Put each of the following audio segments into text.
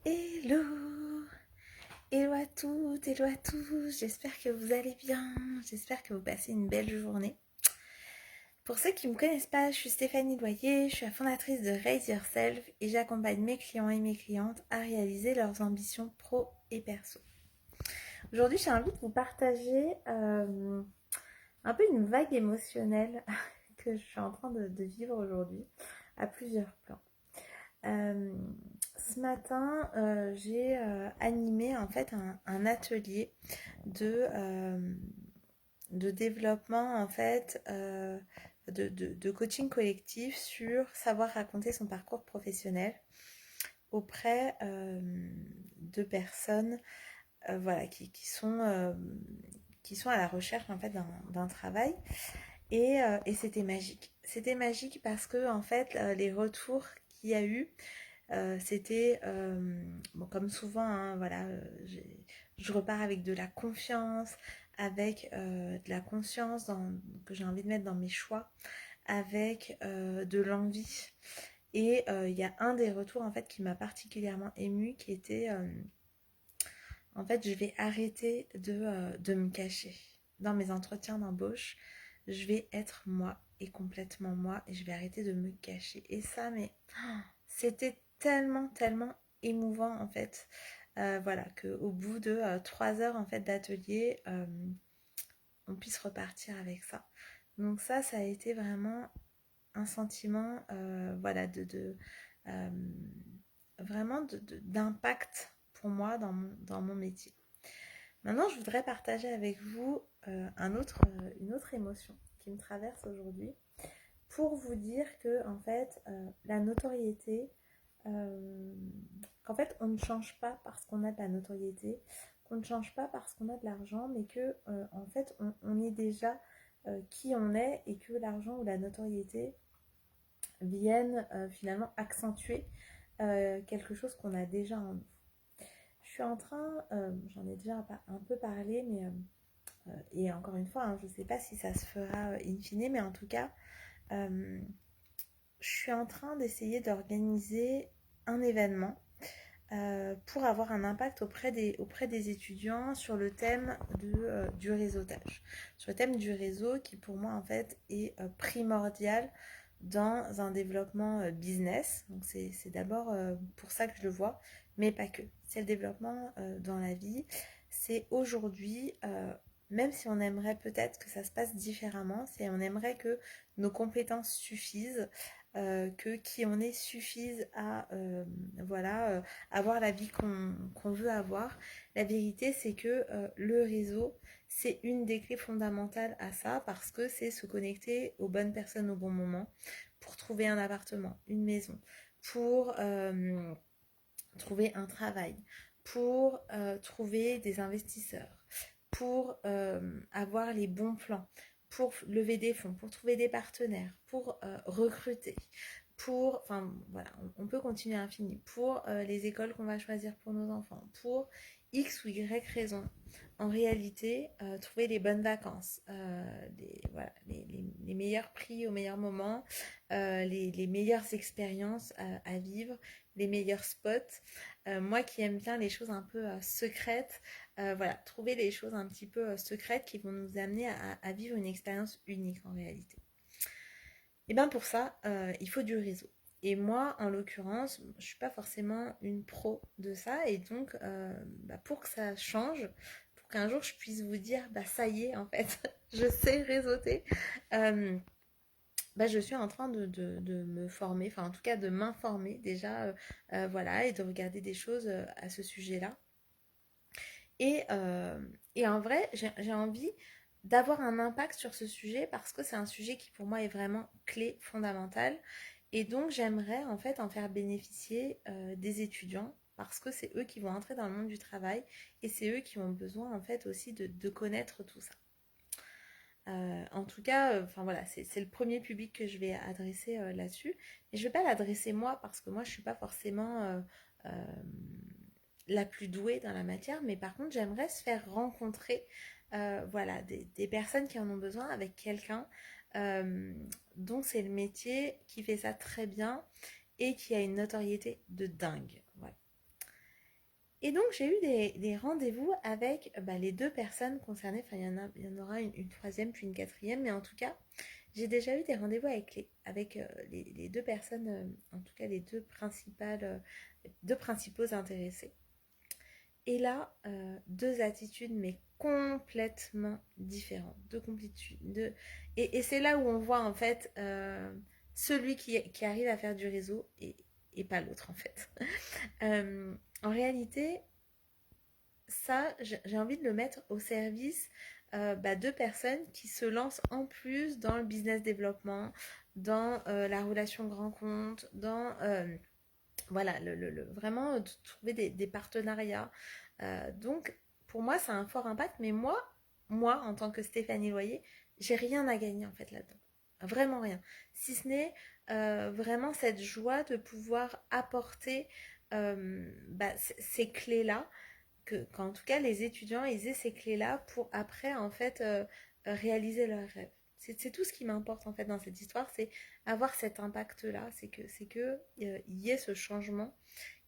Hello! Hello à toutes, hello à tous, j'espère que vous allez bien, j'espère que vous passez une belle journée. Pour ceux qui ne me connaissent pas, je suis Stéphanie Loyer, je suis la fondatrice de Raise Yourself et j'accompagne mes clients et mes clientes à réaliser leurs ambitions pro et perso. Aujourd'hui, j'ai envie de vous partager un peu une vague émotionnelle que je suis en train de vivre aujourd'hui à plusieurs plans. Euh, Ce matin, j'ai animé en fait un atelier de, de développement en fait de coaching collectif sur savoir raconter son parcours professionnel auprès de personnes voilà, qui sont à la recherche en fait d'un travail et c'était magique. C'était magique parce que en fait les retours qu'il y a eu c'était, bon, comme souvent, hein, voilà, je repars avec de la confiance, avec de la conscience que j'ai envie de mettre dans mes choix, avec de l'envie. Et il y a un des retours en fait qui m'a particulièrement émue, qui était, en fait, je vais arrêter de me cacher. Dans mes entretiens d'embauche, je vais être moi et complètement moi, et je vais arrêter de me cacher. Et ça, mais c'était tellement, tellement émouvant en fait. Voilà, qu'au bout de 3 heures en fait d'atelier, on puisse repartir avec ça. Donc ça a été vraiment un sentiment, voilà, euh, vraiment d'impact pour moi dans mon métier. Maintenant, je voudrais partager avec vous une autre émotion qui me traverse aujourd'hui pour vous dire que en fait, la notoriété, euh, qu'en fait, on ne change pas parce qu'on a de la notoriété, qu'on ne change pas parce qu'on a de l'argent, mais que en fait, on est déjà qui on est et que l'argent ou la notoriété viennent finalement accentuer quelque chose qu'on a déjà en nous. Je suis en train, j'en ai déjà un peu parlé, mais et encore une fois, hein, je ne sais pas si ça se fera in fine, mais en tout cas, euh, je suis en train d'essayer d'organiser un événement pour avoir un impact auprès des étudiants sur le thème du réseautage. Sur le thème du réseau qui pour moi en fait est primordial dans un développement business. Donc c'est d'abord pour ça que je le vois, mais pas que. C'est le développement dans la vie. C'est aujourd'hui, même si on aimerait peut-être que ça se passe différemment, c'est on aimerait que nos compétences suffisent, que qui on est suffise à voilà avoir la vie qu'on veut avoir. La vérité, c'est que le réseau, c'est une des clés fondamentales à ça parce que c'est se connecter aux bonnes personnes au bon moment pour trouver un appartement, une maison, pour trouver un travail, pour trouver des investisseurs, pour avoir les bons plans, pour lever des fonds, pour trouver des partenaires, pour recruter, pour, enfin voilà, on peut continuer à l'infini, pour les écoles qu'on va choisir pour nos enfants, pour X ou Y raison. En réalité, trouver les bonnes vacances, voilà, les meilleurs prix au meilleur moment, les meilleures expériences à vivre, les meilleurs spots. Moi qui aime bien les choses un peu secrètes, voilà, trouver les choses un petit peu secrètes qui vont nous amener à vivre une expérience unique en réalité. Et bien pour ça, il faut du réseau. Et moi, en l'occurrence, je ne suis pas forcément une pro de ça. Et donc, pour que ça change, pour qu'un jour je puisse vous dire, ça y est, en fait, je sais réseauter, euh, je suis en train de me former, enfin en tout cas de m'informer déjà, voilà, et de regarder des choses à ce sujet-là. Et, euh, et en vrai, j'ai envie d'avoir un impact sur ce sujet parce que c'est un sujet qui pour moi est vraiment clé, fondamental. Et donc j'aimerais en fait en faire bénéficier des étudiants parce que c'est eux qui vont entrer dans le monde du travail et c'est eux qui ont besoin en fait aussi de connaître tout ça. En tout cas, enfin voilà, c'est le premier public que je vais adresser là-dessus. Mais je ne vais pas l'adresser moi parce que moi je ne suis pas forcément euh, la plus douée dans la matière, mais par contre j'aimerais se faire rencontrer voilà, des personnes qui en ont besoin avec quelqu'un euh, dont c'est le métier, qui fait ça très bien et qui a une notoriété de dingue. Voilà. Et donc, j'ai eu des rendez-vous avec les deux personnes concernées. Enfin, il y en aura une troisième, puis une quatrième. Mais en tout cas, j'ai déjà eu des rendez-vous avec les deux personnes, en tout cas les deux principaux intéressés. Et là, deux attitudes, mais complètement différentes. Et c'est là où on voit, en fait, celui qui arrive à faire du réseau et pas l'autre, en fait. En réalité, ça, j'ai envie de le mettre au service de personnes qui se lancent en plus dans le business développement, dans la relation grand compte, dans voilà, vraiment de trouver des partenariats. Donc, pour moi, ça a un fort impact, mais moi, en tant que Stéphanie Loyer, j'ai rien à gagner en fait là-dedans. Vraiment rien. Si ce n'est vraiment cette joie de pouvoir apporter ces clés-là, qu'en tout cas les étudiants ils aient ces clés-là pour après en fait réaliser leurs rêves. C'est tout ce qui m'importe en fait dans cette histoire, c'est avoir cet impact-là, c'est que y ait ce changement,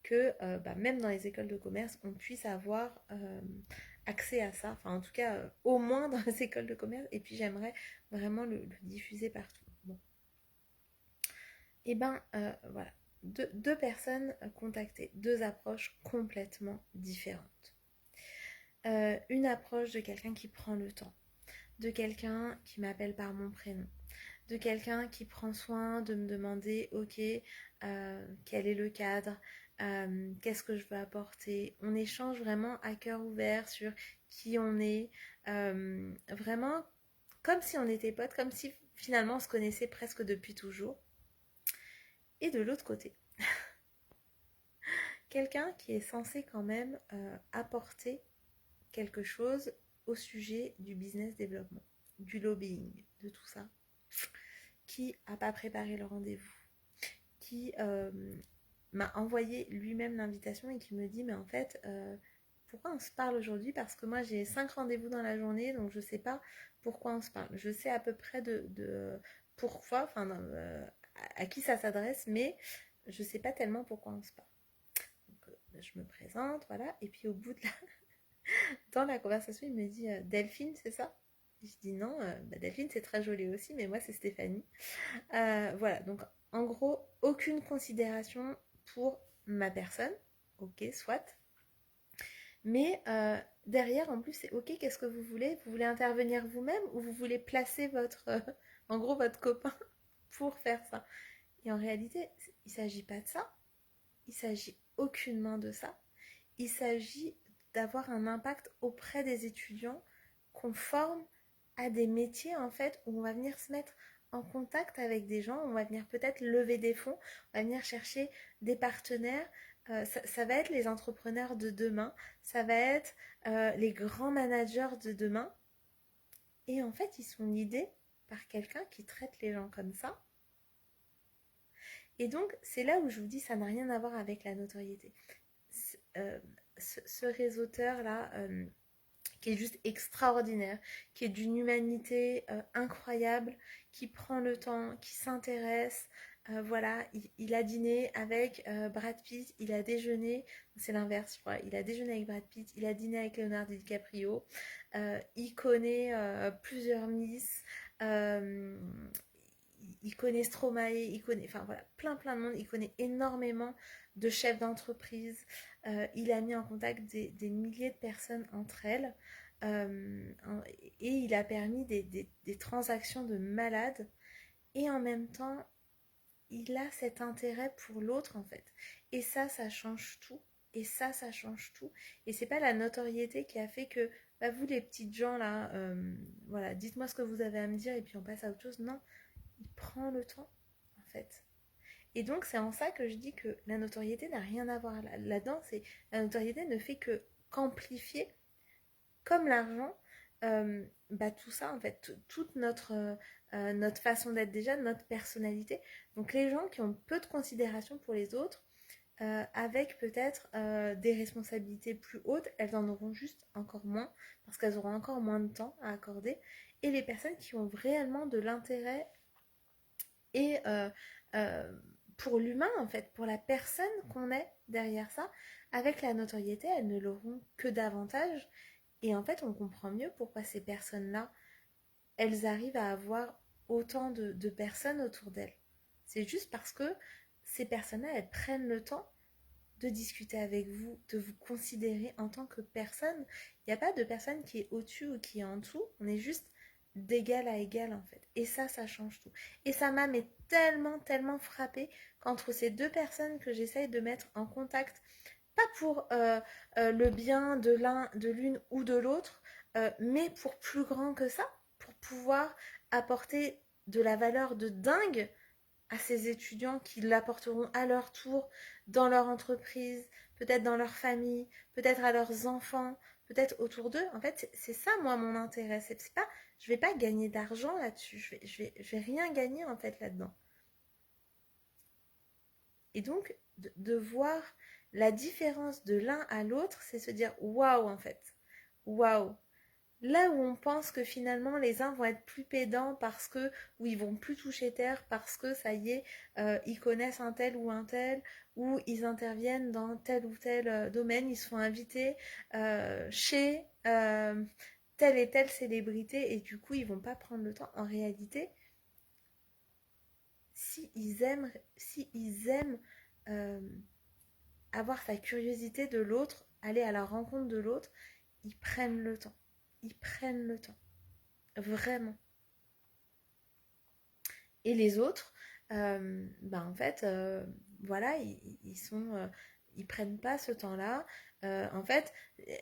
que même dans les écoles de commerce, on puisse avoir accès à ça, enfin en tout cas au moins dans les écoles de commerce, et puis j'aimerais vraiment le diffuser partout. Bon. Et voilà, deux personnes contactées, deux approches complètement différentes. Une approche de quelqu'un qui prend le temps, de quelqu'un qui m'appelle par mon prénom, de quelqu'un qui prend soin de me demander, ok, quel est le cadre, qu'est-ce que je veux apporter. On échange vraiment à cœur ouvert sur qui on est, vraiment comme si on était potes, comme si finalement on se connaissait presque depuis toujours. Et de l'autre côté, quelqu'un qui est censé quand même apporter quelque chose au sujet du business développement, du lobbying, de tout ça, qui n'a pas préparé le rendez-vous, qui m'a envoyé lui-même l'invitation et qui me dit mais en fait pourquoi on se parle aujourd'hui, parce que moi j'ai 5 rendez-vous dans la journée, donc je sais pas pourquoi on se parle. Je sais à peu près de pourquoi, enfin à qui ça s'adresse, mais je sais pas tellement pourquoi on se parle. Donc je me présente, voilà, et puis au bout de dans la conversation, il me dit Delphine, c'est ça? Je dis non, Delphine c'est très joli aussi, mais moi c'est Stéphanie. Voilà, donc en gros, aucune considération pour ma personne, ok, soit. Mais derrière, en plus, c'est ok, qu'est-ce que vous voulez? Vous voulez intervenir vous-même ou vous voulez placer en gros, votre copain pour faire ça? Et en réalité, il ne s'agit pas de ça. Il s'agit aucunement de ça. Il s'agit d'avoir un impact auprès des étudiants qu'on forme à des métiers en fait où on va venir se mettre en contact avec des gens, on va venir peut-être lever des fonds, on va venir chercher des partenaires. Ça va être les entrepreneurs de demain, ça va être les grands managers de demain. Et en fait, ils sont guidés par quelqu'un qui traite les gens comme ça. Et donc, c'est là où je vous dis, ça n'a rien à voir avec la notoriété. Ce réseauteur-là, qui est juste extraordinaire, qui est d'une humanité incroyable, qui prend le temps, qui s'intéresse. Voilà, il a dîné avec Brad Pitt, il a déjeuné, c'est l'inverse, je crois, il a déjeuné avec Brad Pitt, il a dîné avec Leonardo DiCaprio, il connaît plusieurs Miss, il connaît Stromae, il connaît, enfin voilà, plein de monde, il connaît énormément de chefs d'entreprise, il a mis en contact des milliers de personnes entre elles, et il a permis des transactions de malades, et en même temps, il a cet intérêt pour l'autre en fait. Et ça change tout. Et ça change tout. Et c'est pas la notoriété qui a fait que, vous les petites gens là, voilà, dites-moi ce que vous avez à me dire et puis on passe à autre chose. Non, il prend le temps en fait. Et donc c'est en ça que je dis que la notoriété n'a rien à voir là-dedans. La notoriété ne fait que qu'amplifier, comme l'argent, tout ça en fait, toute notre façon d'être déjà, notre personnalité. Donc les gens qui ont peu de considération pour les autres, avec peut-être des responsabilités plus hautes, elles en auront juste encore moins, parce qu'elles auront encore moins de temps à accorder. Et les personnes qui ont réellement de l'intérêt et pour l'humain en fait, pour la personne qu'on est, derrière ça. Avec la notoriété, elles ne l'auront que davantage. Et en fait, on comprend mieux pourquoi ces personnes-là, elles arrivent à avoir autant de personnes autour d'elles. C'est juste parce que ces personnes-là, elles prennent le temps de discuter avec vous, de vous considérer en tant que personne. Il n'y a pas de personne qui est au-dessus ou qui est en dessous. On est juste d'égal à égal en fait. Et ça change tout. Et ça m'a mais tellement, tellement frappée qu'entre ces deux personnes que j'essaye de mettre en contact, pas pour le bien de l'un, de l'une ou de l'autre, mais pour plus grand que ça, pour pouvoir apporter de la valeur de dingue à ces étudiants qui l'apporteront à leur tour dans leur entreprise, peut-être dans leur famille, peut-être à leurs enfants, peut-être autour d'eux. En fait, c'est ça, moi, mon intérêt. C'est pas, je vais pas gagner d'argent là-dessus. Je vais rien gagner, en fait, là-dedans. Et donc, de voir la différence de l'un à l'autre, c'est se dire, waouh, en fait. Waouh. Là où on pense que finalement les uns vont être plus pédants parce que, ou ils vont plus toucher terre parce que ça y est, ils connaissent un tel ou un tel, ou ils interviennent dans tel ou tel domaine, ils se font inviter chez telle et telle célébrité et du coup ils vont pas prendre le temps. En réalité, si ils aiment euh, avoir sa curiosité de l'autre, aller à la rencontre de l'autre, ils prennent le temps. Ils prennent le temps. Vraiment. Et les autres, en fait, voilà, ils prennent pas ce temps-là. En fait,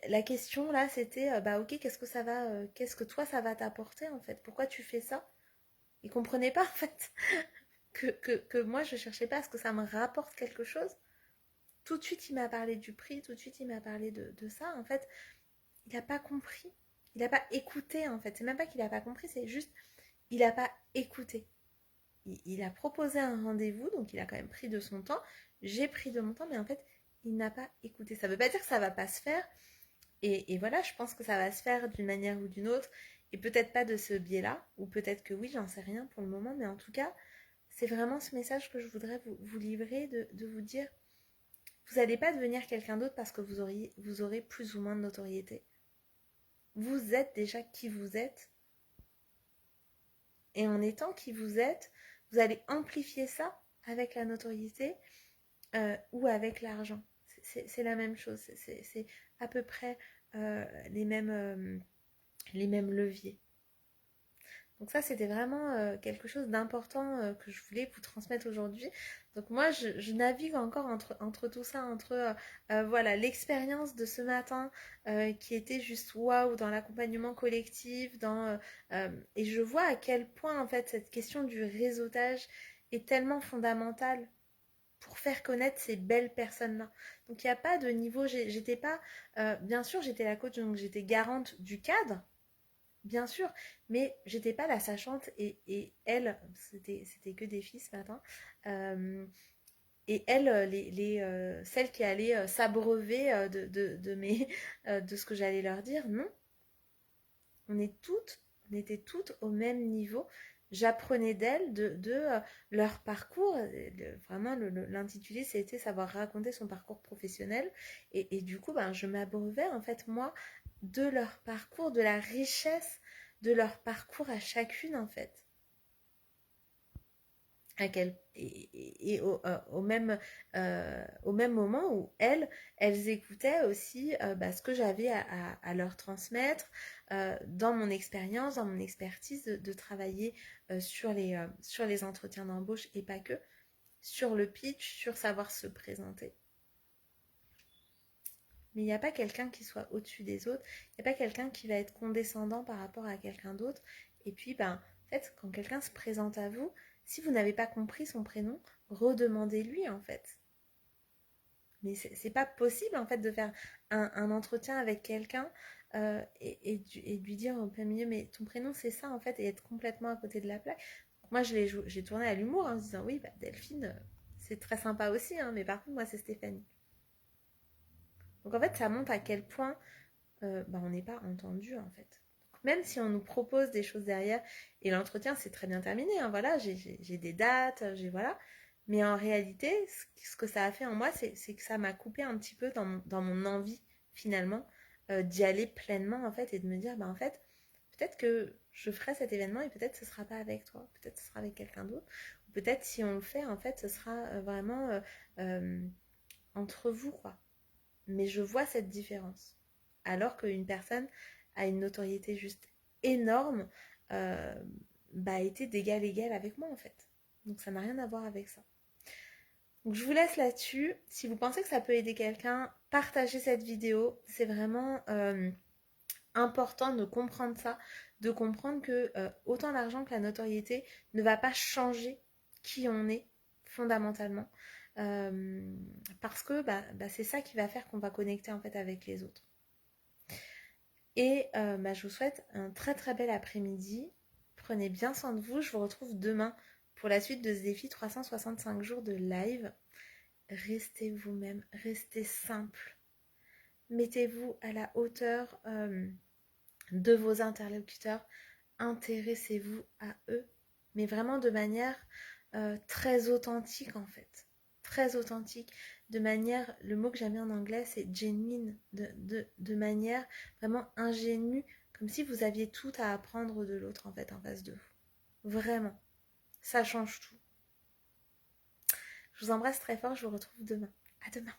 la question là, c'était, ok, qu'est-ce que toi ça va t'apporter en fait? Pourquoi tu fais ça? Ils comprenaient pas en fait que moi je cherchais pas à ce que ça me rapporte quelque chose. Tout de suite, il m'a parlé du prix, tout de suite, il m'a parlé de ça. En fait, il n'a pas compris. Il n'a pas écouté en fait. C'est même pas qu'il n'a pas compris, c'est juste, il n'a pas écouté. Il a proposé un rendez-vous, donc il a quand même pris de son temps. J'ai pris de mon temps, mais en fait, il n'a pas écouté. Ça ne veut pas dire que ça ne va pas se faire. Et voilà, je pense que ça va se faire d'une manière ou d'une autre. Et peut-être pas de ce biais-là, ou peut-être que oui, j'en sais rien pour le moment. Mais en tout cas, c'est vraiment ce message que je voudrais vous livrer, de vous dire, vous n'allez pas devenir quelqu'un d'autre parce que vous aurez plus ou moins de notoriété. Vous êtes déjà qui vous êtes. Et en étant qui vous êtes, vous allez amplifier ça avec la notoriété ou avec l'argent. C'est la même chose. C'est à peu près les mêmes leviers. Donc ça, c'était vraiment quelque chose d'important que je voulais vous transmettre aujourd'hui. Donc moi, je navigue encore entre tout ça, voilà, l'expérience de ce matin qui était juste waouh dans l'accompagnement collectif, et je vois à quel point en fait cette question du réseautage est tellement fondamentale pour faire connaître ces belles personnes-là. Donc il n'y a pas de niveau, j'étais pas, bien sûr j'étais la coach, donc j'étais garante du cadre, bien sûr, mais j'étais pas la sachante et elle, c'était que des filles ce matin, et elle, celles qui allaient s'abreuver de ce que j'allais leur dire, non, on était toutes au même niveau. J'apprenais d'elles, de leur parcours. Vraiment, l'intitulé, c'était savoir raconter son parcours professionnel. Et du coup, je m'abreuvais, en fait, moi, de leur parcours, de la richesse de leur parcours à chacune, en fait. Au même moment où elles écoutaient aussi ce que j'avais à leur transmettre dans mon expérience, dans mon expertise de travailler sur les entretiens d'embauche et pas que, sur le pitch, sur savoir se présenter. Mais il n'y a pas quelqu'un qui soit au-dessus des autres, il n'y a pas quelqu'un qui va être condescendant par rapport à quelqu'un d'autre. Et puis, en fait, quand quelqu'un se présente à vous, si vous n'avez pas compris son prénom, redemandez-lui en fait. Mais c'est pas possible en fait de faire un entretien avec quelqu'un et de lui dire en plein milieu, mais ton prénom c'est ça en fait, et être complètement à côté de la plaque. Donc moi j'ai tourné à l'humour en se disant oui, Delphine, c'est très sympa aussi, hein, mais par contre moi c'est Stéphanie. Donc en fait ça montre à quel point on n'est pas entendu en fait. Même si on nous propose des choses derrière, et l'entretien c'est très bien terminé, hein, voilà, j'ai des dates, voilà, Mais en réalité, ce que ça a fait en moi, c'est que ça m'a coupé un petit peu dans mon envie, finalement, d'y aller pleinement, en fait, et de me dire, bah, en fait, peut-être que je ferai cet événement et peut-être ce sera pas avec toi, peut-être ce sera avec quelqu'un d'autre, ou peut-être si on le fait, en fait, ce sera vraiment euh, entre vous, quoi. Mais je vois cette différence. Alors qu'une personne a une notoriété juste énorme, euh, bah, a été d'égal égal avec moi, en fait. Donc ça n'a rien à voir avec ça. Donc je vous laisse là-dessus. Si vous pensez que ça peut aider quelqu'un, partagez cette vidéo. C'est vraiment important de comprendre ça, de comprendre que autant l'argent que la notoriété ne va pas changer qui on est fondamentalement. Euh, Parce que c'est ça qui va faire qu'on va connecter en fait avec les autres. Et je vous souhaite un très très bel après-midi. Prenez bien soin de vous. Je vous retrouve demain pour la suite de ce défi 365 jours de live. Restez vous-même, restez simple. Mettez-vous à la hauteur de vos interlocuteurs. Intéressez-vous à eux, mais vraiment de manière très authentique en fait. Très authentique. De manière, le mot que j'aime bien en anglais, c'est genuine. De manière vraiment ingénue, comme si vous aviez tout à apprendre de l'autre en fait en face de vous. Vraiment. Ça change tout. Je vous embrasse très fort, je vous retrouve demain. À demain.